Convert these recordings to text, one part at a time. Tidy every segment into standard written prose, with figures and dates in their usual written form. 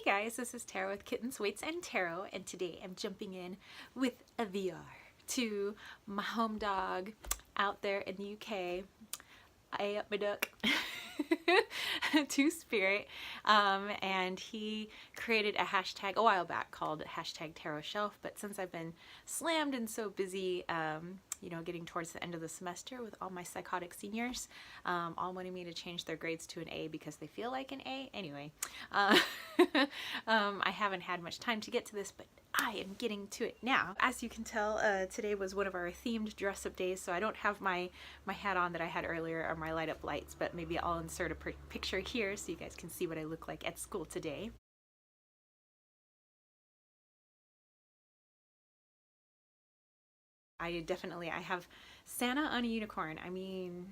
guys, this is Tarot with Kittens, Weights, and Tarot, and today I'm jumping in with a VR to my home dog out there in the UK. I up my duck to Spirit, and he created a hashtag a while back called hashtag Tarot Shelf, but since I've been slammed and so busy, you know, getting towards the end of the semester with all my psychotic seniors, all wanting me to change their grades to an A because they feel like an A. Anyway, I haven't had much time to get to this, but I am getting to it now. As you can tell, today was one of our themed dress-up days, so I don't have my hat on that I had earlier or my light-up lights, but maybe I'll insert a picture here so you guys can see what I look like at school today. I have Santa on a unicorn. I mean,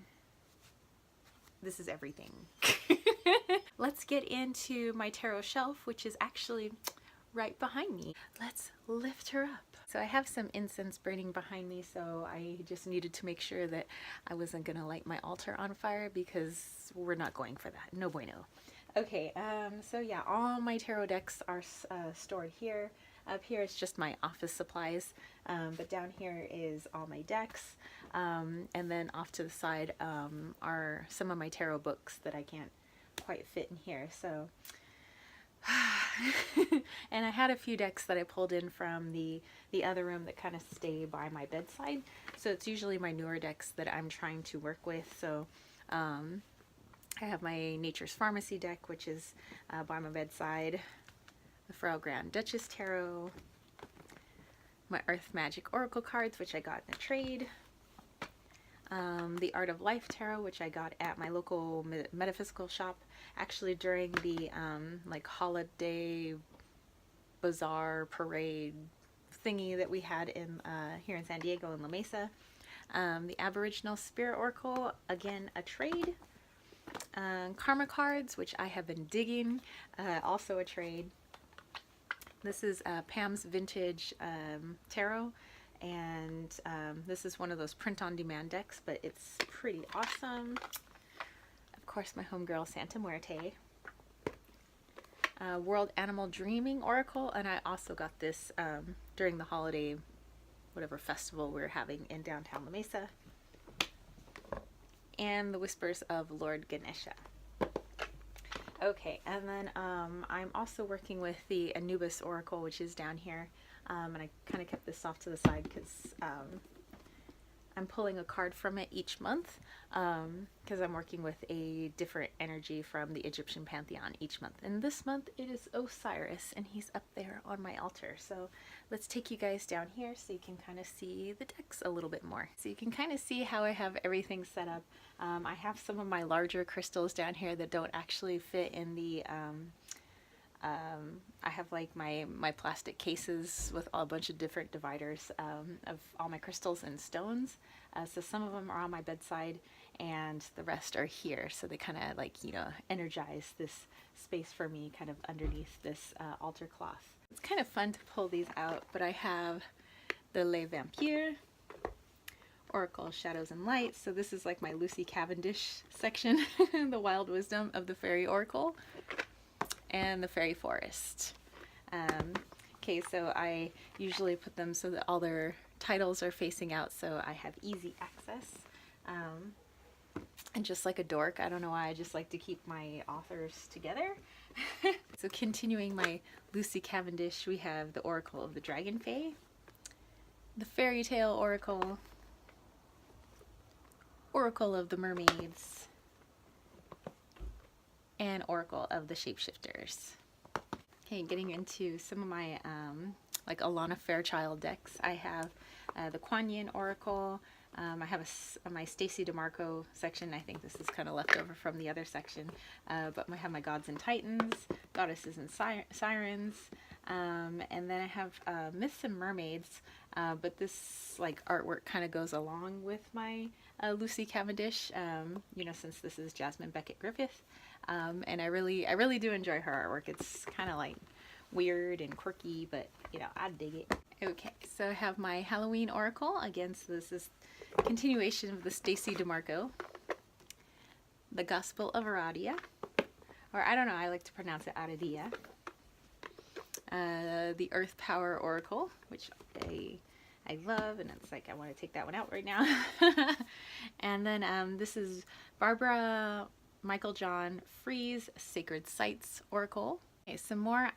this is everything. Let's get into my tarot shelf, which is actually right behind me. Let's lift her up. So I have some incense burning behind me, so I just needed to make sure that I wasn't gonna light my altar on fire because we're not going for that. No bueno. Okay, so yeah, all my tarot decks are stored here. Up here is just my office supplies, but down here is all my decks, and then off to the side are some of my tarot books that I can't quite fit in here. So, and I had a few decks that I pulled in from the other room that kind of stay by my bedside. So it's usually my newer decks that I'm trying to work with. So I have my Nature's Pharmacy deck, which is by my bedside. The Frail Grand Duchess Tarot, my Earth Magic Oracle cards, which I got in a trade, the Art of Life Tarot, which I got at my local metaphysical shop, actually during the like holiday bazaar parade thingy that we had in here in San Diego in La Mesa. The Aboriginal Spirit Oracle, again a trade. Karma cards, which I have been digging, also a trade. This is Pam's Vintage Tarot, and this is one of those print-on-demand decks, but it's pretty awesome. Of course, my homegirl Santa Muerte. World Animal Dreaming Oracle, and I also got this during the holiday, whatever festival we were having in downtown La Mesa. And the Whispers of Lord Ganesha. Okay, and then I'm also working with the Anubis Oracle, which is down here, and I kind of kept this off to the side because I'm pulling a card from it each month because I'm working with a different energy from the Egyptian pantheon each month. And this month it is Osiris, and he's up there on my altar. So let's take you guys down here so you can kind of see the decks a little bit more. So you can kind of see how I have everything set up. I have some of my larger crystals down here that don't actually fit in the I have like my plastic cases with a bunch of different dividers of all my crystals and stones. So some of them are on my bedside and the rest are here. So they kind of like, you know, energize this space for me kind of underneath this altar cloth. It's kind of fun to pull these out, but I have the Les Vampires Oracle, Shadows and Lights. So this is like my Lucy Cavendish section, the Wild Wisdom of the Fairy Oracle, and the Fairy Forest. Okay, so I usually put them so that all their titles are facing out so I have easy access. And just like a dork, I don't know why, I just like to keep my authors together. So continuing my Lucy Cavendish, we have the Oracle of the Dragon Fae, the Fairy Tale Oracle, Oracle of the Mermaids, and Oracle of the Shapeshifters. Okay, getting into some of my like Alana Fairchild decks. I have the Kuan Yin Oracle. I have my Stacey DeMarco section. I think this is kind of left over from the other section, but I have my Gods and Titans, Goddesses and Sirens, and then I have Myths and Mermaids, but this like artwork kind of goes along with my Lucy Cavendish, you know, since this is Jasmine Beckett Griffith, and I really do enjoy her artwork. It's kind of like weird and quirky, but you know, I dig it. Okay, so I have my Halloween Oracle. Again, so this is continuation of the Stacey DeMarco, the Gospel of Aradia, or I don't know, I like to pronounce it Aradia, the Earth Power Oracle, which I love, and it's like I want to take that one out right now. And then this is Barbara Michael John Freeze Sacred Sites Oracle. Okay, some more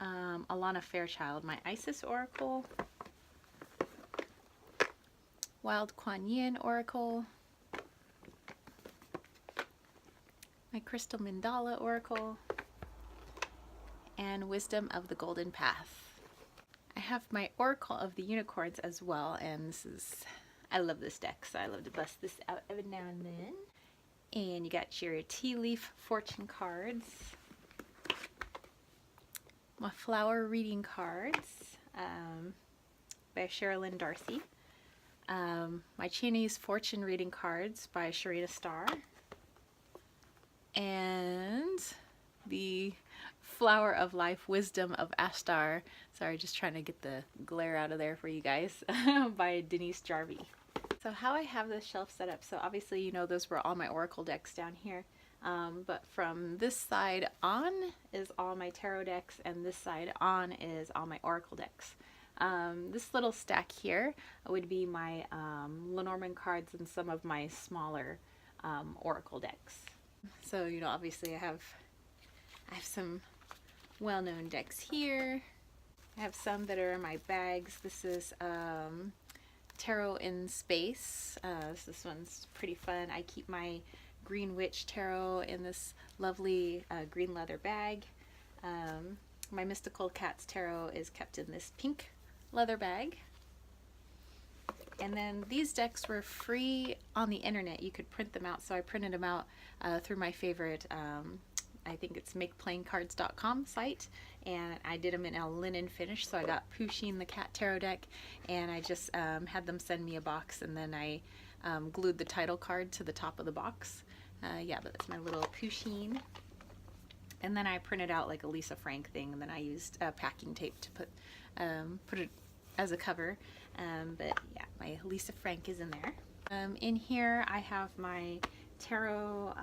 Alana Fairchild, my Isis Oracle. Wild Kuan Yin Oracle. My Crystal Mandala Oracle. And Wisdom of the Golden Path. I have my Oracle of the Unicorns as well, and this is, I love this deck, so I love to bust this out every now and then. And you got your tea leaf fortune cards, my flower reading cards by Sherilyn Darcy, my Chinese fortune reading cards by Sharita Starr, and the Flower of Life Wisdom of Ashtar. Sorry, just trying to get the glare out of there for you guys. By Denise Jarvie. So how I have this shelf set up, so obviously you know those were all my Oracle decks down here. But from this side on is all my tarot decks, and this side on is all my Oracle decks. This little stack here would be my Lenormand cards and some of my smaller Oracle decks. So, you know, obviously I have some well-known decks here. I have some that are in my bags. This is Tarot in Space. This one's pretty fun. I keep my Green Witch Tarot in this lovely green leather bag. My Mystical Cats Tarot is kept in this pink leather bag. And then these decks were free on the internet. You could print them out, so I printed them out through my favorite I think it's makeplaincards.com site, and I did them in a linen finish. So I got Pusheen the cat tarot deck, and I just had them send me a box, and then I glued the title card to the top of the box. Yeah, that's my little Pusheen. And then I printed out like a Lisa Frank thing, and then I used packing tape to put it as a cover. But yeah, my Lisa Frank is in there. In here I have my tarot,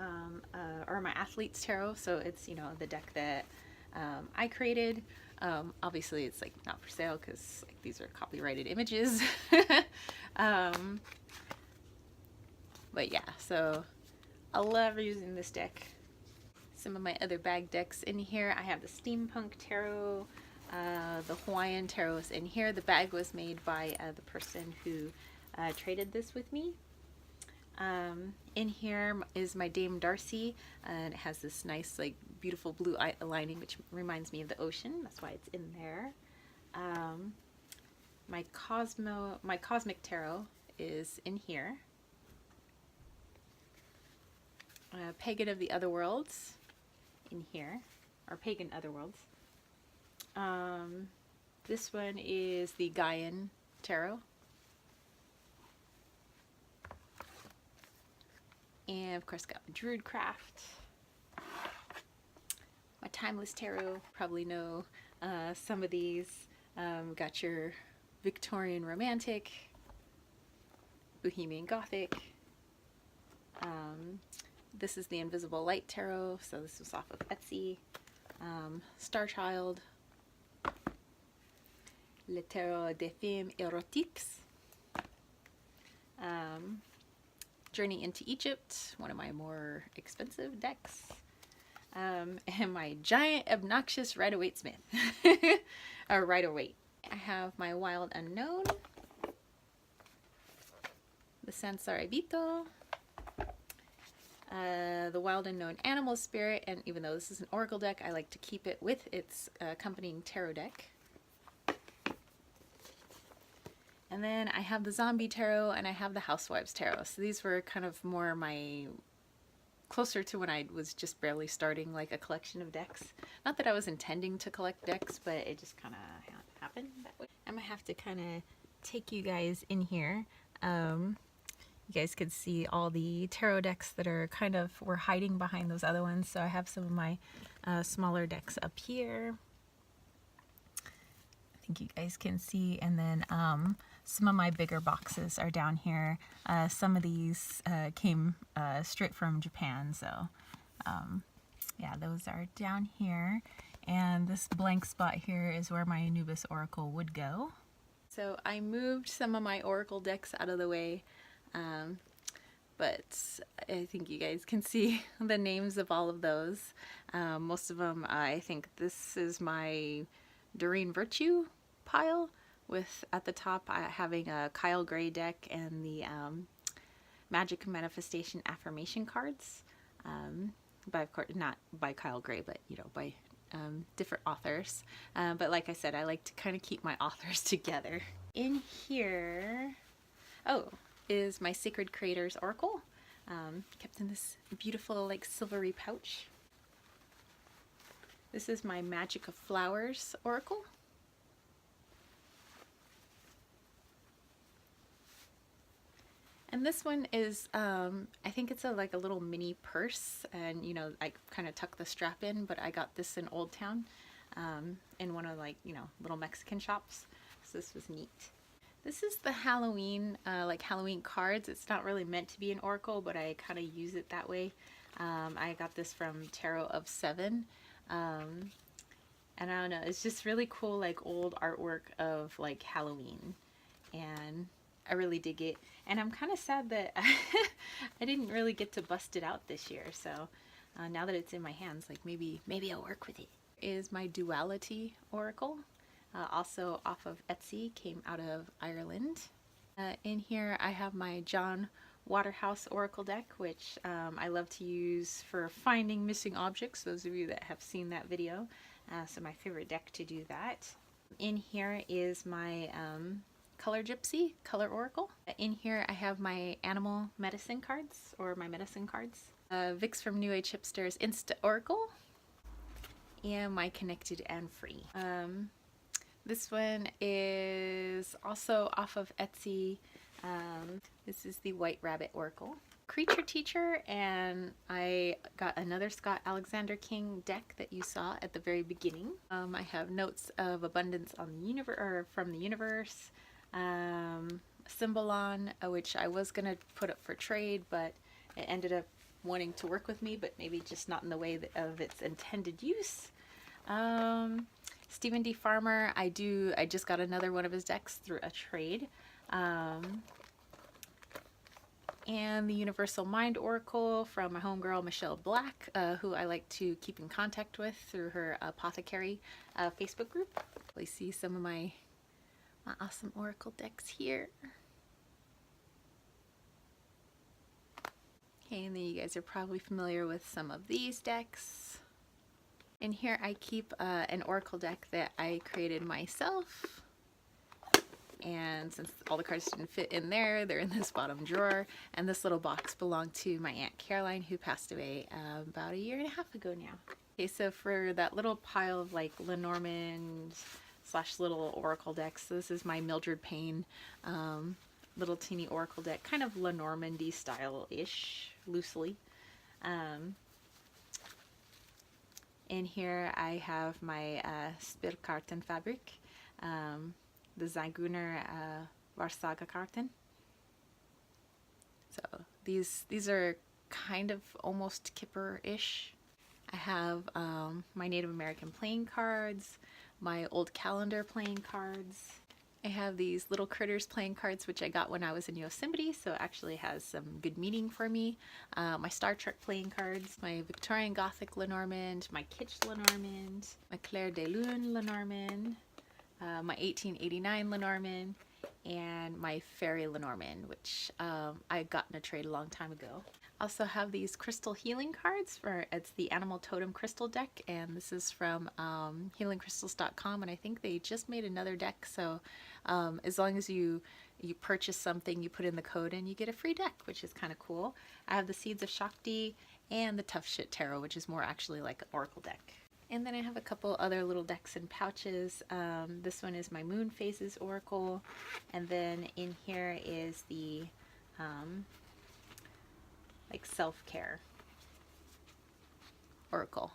or my Athlete's Tarot, so it's, you know, the deck that I created. Obviously it's like not for sale because like, these are copyrighted images. But yeah, so I love using this deck. Some of my other bag decks in here, I have the Steampunk Tarot, the Hawaiian Tarot is in here. The bag was made by the person who traded this with me. In here is my Dame Darcy, and it has this nice, like, beautiful blue lining, which reminds me of the ocean. That's why it's in there. My Cosmic Tarot is in here. Pagan of the Otherworlds in here, or Pagan Otherworlds. This one is the Gaian Tarot. And of course got my Druidcraft, my Timeless Tarot. Probably know some of these. Got your Victorian Romantic, Bohemian Gothic. This is the Invisible Light Tarot, so this was off of Etsy. Starchild, Le Tarot des Femmes Erotiques. Journey into Egypt, one of my more expensive decks. And my giant obnoxious Rider-Waite-Smith. Or Rider-Waite. I have my Wild Unknown, the Sansar Ebito, the Wild Unknown Animal Spirit, and even though this is an Oracle deck, I like to keep it with its accompanying tarot deck. And then I have the Zombie Tarot, and I have the Housewives Tarot. So these were kind of more my, closer to when I was just barely starting like a collection of decks. Not that I was intending to collect decks, but it just kind of happened that way. I'm going to have to kind of take you guys in here. You guys could see all the tarot decks that are kind of, were hiding behind those other ones. So I have some of my smaller decks up here. I think you guys can see, and then some of my bigger boxes are down here. Some of these came straight from Japan, so yeah, those are down here. And this blank spot here is where my Anubis Oracle would go. So I moved some of my Oracle decks out of the way, but I think you guys can see the names of all of those. Most of them, I think this is my Doreen Virtue pile, with at the top having a Kyle Gray deck and the Magic Manifestation Affirmation cards. But of course, not by Kyle Gray, but you know, by different authors. But like I said, I like to kind of keep my authors together. In here, oh, is my Sacred Creators Oracle, kept in this beautiful like silvery pouch. This is my Magic of Flowers Oracle. And this one is, I think it's like a little mini purse, and you know, I kind of tuck the strap in, but I got this in Old Town, in one of like, you know, little Mexican shops. So this was neat. This is the Halloween, like Halloween cards. It's not really meant to be an oracle, but I kind of use it that way. I got this from Tarot of Seven. And I don't know, it's just really cool, like old artwork of like Halloween. And I really dig it. And I'm kind of sad that I didn't really get to bust it out this year. So now that it's in my hands, like maybe I'll work with it. Is my Duality Oracle. Also off of Etsy, came out of Ireland. In here I have my John Waterhouse Oracle deck, which I love to use for finding missing objects, those of you that have seen that video. So my favorite deck to do that. In here is my Color Gypsy Color Oracle. In here I have my Animal Medicine cards, or my medicine cards. Vix from New Age Hipsters Insta Oracle. And my Connected and Free. This one is also off of Etsy. This is the White Rabbit Oracle. Creature Teacher, and I got another Scott Alexander King deck that you saw at the very beginning. I have Notes of Abundance on the Universe, or from the Universe. Symbolon, which I was gonna put up for trade, but it ended up wanting to work with me, but maybe just not in the way of its intended use. Stephen D. Farmer, I just got another one of his decks through a trade. And the Universal Mind Oracle from my homegirl Michelle Black, who I like to keep in contact with through her Apothecary Facebook group. You see some of my awesome Oracle decks here. Okay, and then you guys are probably familiar with some of these decks. In here I keep an Oracle deck that I created myself. And since all the cards didn't fit in there, they're in this bottom drawer. And this little box belonged to my Aunt Caroline, who passed away about 1.5 years ago now. Okay, so for that little pile of like Lenormand / little Oracle decks, so this is my Mildred Payne little teeny Oracle deck, kind of Lenormand-y style-ish, loosely. In here I have my Spirkartenfabrik, the Zyguner Varsaga-karten. So these are kind of almost Kipper-ish. I have my Native American playing cards, my old calendar playing cards. I have these little critters playing cards, which I got when I was in Yosemite, so it actually has some good meaning for me. My Star Trek playing cards, my Victorian Gothic Lenormand, my Kitsch Lenormand, my Clair de Lune Lenormand, my 1889 Lenormand, and my Fairy Lenormand, which I got in a trade a long time ago. I also have these crystal healing cards. It's the Animal Totem Crystal deck, and this is from healingcrystals.com, and I think they just made another deck, so as long as you purchase something, you put in the code and you get a free deck, which is kind of cool. I have the Seeds of Shakti and the Tough Shit Tarot, which is more actually like an Oracle deck. And then I have a couple other little decks and pouches. This one is my Moon Phases Oracle, and then in here is the like self-care Oracle.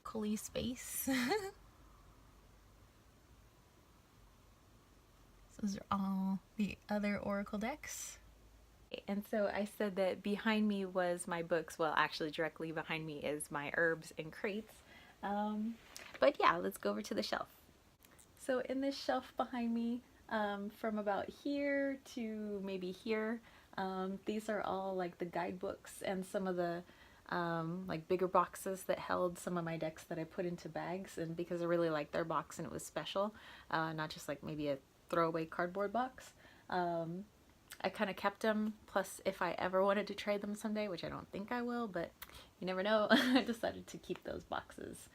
Cully Space. Those are all the other Oracle decks. And so I said that behind me was my books. Well, actually directly behind me is my herbs and crates. But yeah, let's go over to the shelf. So in this shelf behind me, from about here to maybe here, these are all like the guidebooks and some of the like bigger boxes that held some of my decks that I put into bags, and because I really liked their box and it was special, not just like maybe a throwaway cardboard box. I kind of kept them, plus if I ever wanted to trade them someday, which I don't think I will, but you never know, I decided to keep those boxes.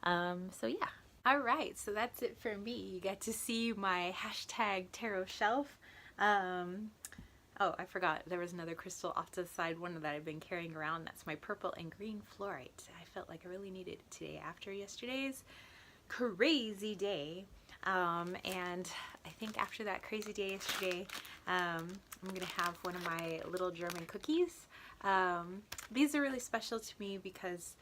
So yeah. Alright, so that's it for me. You got to see my hashtag tarot shelf. Oh, I forgot, there was another crystal off to the side, one that I've been carrying around. That's my purple and green fluorite. I felt like I really needed it today after yesterday's crazy day. And I think after that crazy day yesterday, I'm gonna have one of my little German cookies. These are really special to me because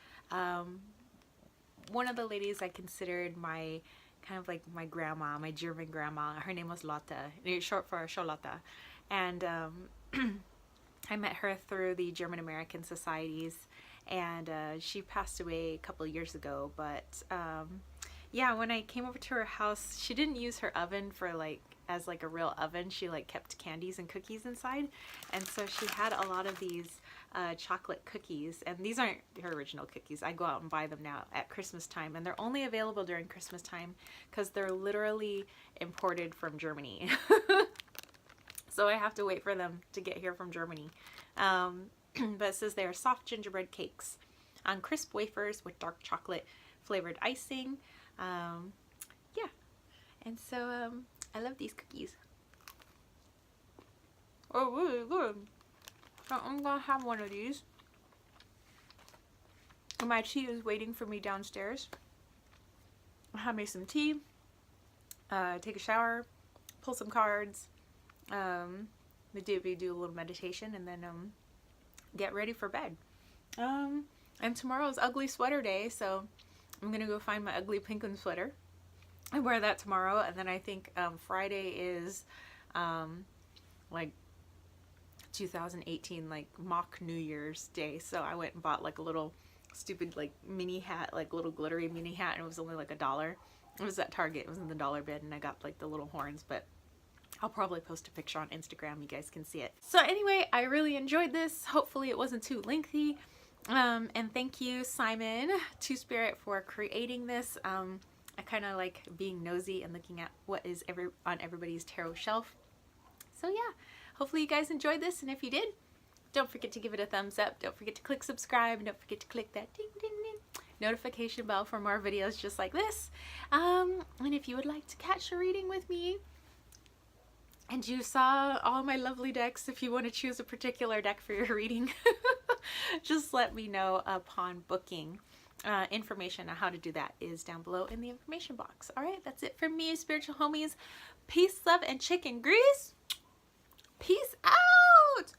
one of the ladies I considered my kind of like my grandma, my German grandma, her name was Lotte, short for Charlotte. And I met her through the German American societies, and she passed away a couple of years ago. But yeah, when I came over to her house, she didn't use her oven for like as like a real oven. She like kept candies and cookies inside, and so she had a lot of these chocolate cookies, and these aren't her original cookies. I go out and buy them now at Christmas time, and they're only available during Christmas time because they're literally imported from Germany. So I have to wait for them to get here from Germany. But it says they are soft gingerbread cakes on crisp wafers with dark chocolate flavored icing. Yeah, and so I love these cookies. Oh, really good. So I'm gonna have one of these. My tea is waiting for me downstairs. I'll have me some tea, take a shower, pull some cards, maybe do a little meditation, and then get ready for bed. And tomorrow's ugly sweater day, so I'm gonna go find my ugly penguin sweater. I wear that tomorrow, and then I think Friday is like 2018 like mock New Year's Day, so I went and bought like a little stupid like mini hat, like little glittery mini hat, and it was only like $1. It was at Target, it was in the dollar bin, and I got like the little horns, but I'll probably post a picture on Instagram, you guys can see it. So anyway, I really enjoyed this. Hopefully it wasn't too lengthy. And thank you, Simon Two Spirit, for creating this. I kind of like being nosy and looking at what is on everybody's tarot shelf. So yeah, hopefully you guys enjoyed this, and if you did, don't forget to give it a thumbs up. Don't forget to click subscribe, and don't forget to click that ding ding ding notification bell for more videos just like this. And if you would like to catch a reading with me, and you saw all my lovely decks, if you want to choose a particular deck for your reading, just let me know upon booking. Information on how to do that is down below in the information box. Alright, that's it from me, spiritual homies. Peace, love, and chicken grease. Peace out!